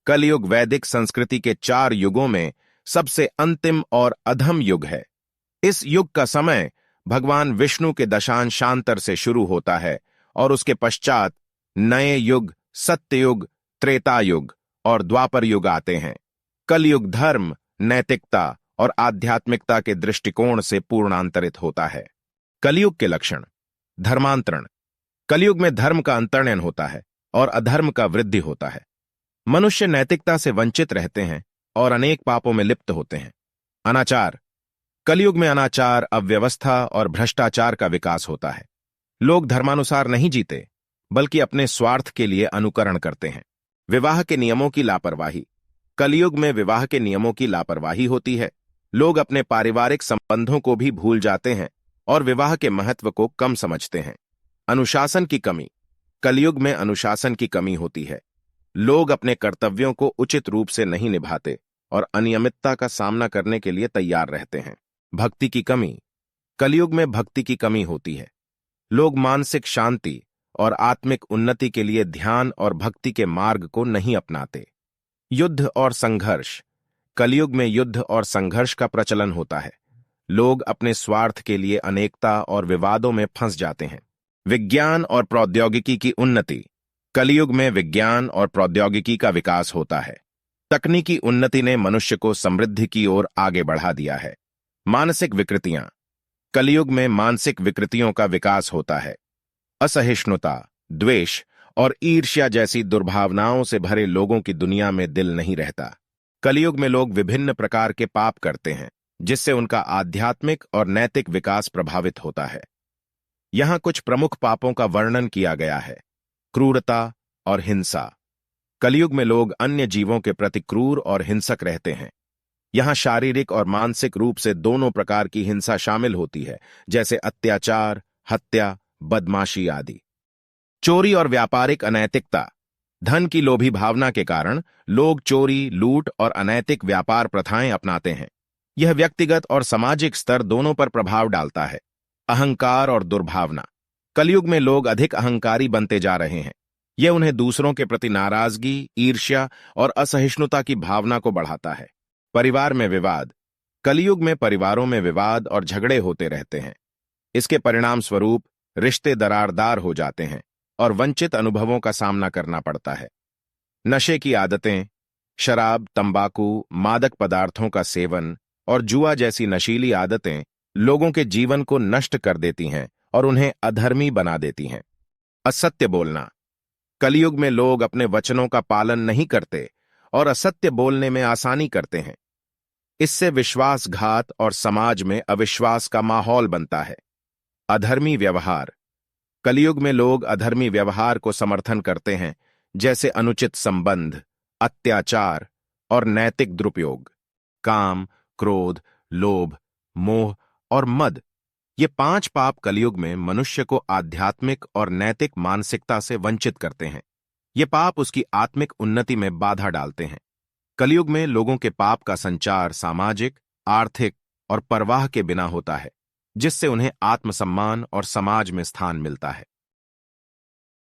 कलयुग वैदिक संस्कृति के 4 युगों में सबसे अंतिम और अधम युग है। इस युग का समय भगवान विष्णु के दशांशांतर से शुरू होता है और उसके पश्चात नए युग, सत्ययुग, त्रेता युग और द्वापर युग आते हैं। कलयुग धर्म, नैतिकता और आध्यात्मिकता के दृष्टिकोण से पूर्णांतरित होता है। कलयुग के लक्षण। धर्मांतरण। कलयुग में धर्म का अंतर्णन होता है और अधर्म का वृद्धि होता है। मनुष्य नैतिकता से वंचित रहते हैं और अनेक पापों में लिप्त होते हैं। अनाचार। कलयुग में अनाचार, अव्यवस्था और भ्रष्टाचार का विकास होता है। लोग धर्मानुसार नहीं जीते बल्कि अपने स्वार्थ के लिए अनुकरण करते हैं। विवाह के नियमों की लापरवाही। कलयुग में विवाह के नियमों की लापरवाही होती है। लोग अपने पारिवारिक संबंधों को भी भूल जाते हैं और विवाह के महत्व को कम समझते हैं। अनुशासन की कमी। कलयुग में अनुशासन की कमी होती है। लोग अपने कर्तव्यों को उचित रूप से नहीं निभाते और अनियमितता का सामना करने के लिए तैयार रहते हैं। भक्ति की कमी। कलयुग में भक्ति की कमी होती है। लोग मानसिक शांति और आत्मिक उन्नति के लिए ध्यान और भक्ति के मार्ग को नहीं अपनाते। युद्ध और संघर्ष। कलयुग में युद्ध और संघर्ष का प्रचलन होता है। लोग अपने स्वार्थ के लिए अनेकता और विवादों में फंस जाते हैं। विज्ञान और प्रौद्योगिकी की उन्नति। कलयुग में विज्ञान और प्रौद्योगिकी का विकास होता है। तकनीकी उन्नति ने मनुष्य को समृद्धि की ओर आगे बढ़ा दिया है। मानसिक विकृतियां। कलयुग में मानसिक विकृतियों का विकास होता है। असहिष्णुता, द्वेष और ईर्ष्या जैसी दुर्भावनाओं से भरे लोगों की दुनिया में दिल नहीं रहता। कलयुग में लोग विभिन्न प्रकार के पाप करते हैं जिससे उनका आध्यात्मिक और नैतिक विकास प्रभावित होता है। यहां कुछ प्रमुख पापों का वर्णन किया गया है। क्रूरता और हिंसा। कलयुग में लोग अन्य जीवों के प्रति क्रूर और हिंसक रहते हैं। यहां शारीरिक और मानसिक रूप से दोनों प्रकार की हिंसा शामिल होती है, जैसे अत्याचार, हत्या, बदमाशी आदि। चोरी और व्यापारिक अनैतिकता। धन की लोभी भावना के कारण लोग चोरी, लूट और अनैतिक व्यापार प्रथाएं अपनाते हैं। यह व्यक्तिगत और सामाजिक स्तर दोनों पर प्रभाव डालता है। अहंकार और दुर्भावना। कलयुग में लोग अधिक अहंकारी बनते जा रहे हैं। यह उन्हें दूसरों के प्रति नाराजगी, ईर्ष्या और असहिष्णुता की भावना को बढ़ाता है। परिवार में विवाद। कलयुग में परिवारों में विवाद और झगड़े होते रहते हैं। इसके परिणाम स्वरूप रिश्ते दरारदार हो जाते हैं और वंचित अनुभवों का सामना करना पड़ता है। नशे की आदतें। शराब, तंबाकू, मादक पदार्थों का सेवन और जुआ जैसी नशीली आदतें लोगों के जीवन को नष्ट कर देती हैं और उन्हें अधर्मी बना देती हैं। असत्य बोलना। कलयुग में लोग अपने वचनों का पालन नहीं करते और असत्य बोलने में आसानी करते हैं। इससे विश्वासघात और समाज में अविश्वास का माहौल बनता है। अधर्मी व्यवहार। कलयुग में लोग अधर्मी व्यवहार को समर्थन करते हैं, जैसे अनुचित संबंध, अत्याचार और नैतिक दुरुपयोग। काम, क्रोध, लोभ, मोह और मद। ये 5 पाप कलयुग में मनुष्य को आध्यात्मिक और नैतिक मानसिकता से वंचित करते हैं। ये पाप उसकी आत्मिक उन्नति में बाधा डालते हैं। कलयुग में लोगों के पाप का संचार सामाजिक, आर्थिक और परवाह के बिना होता है, जिससे उन्हें आत्मसम्मान और समाज में स्थान मिलता है।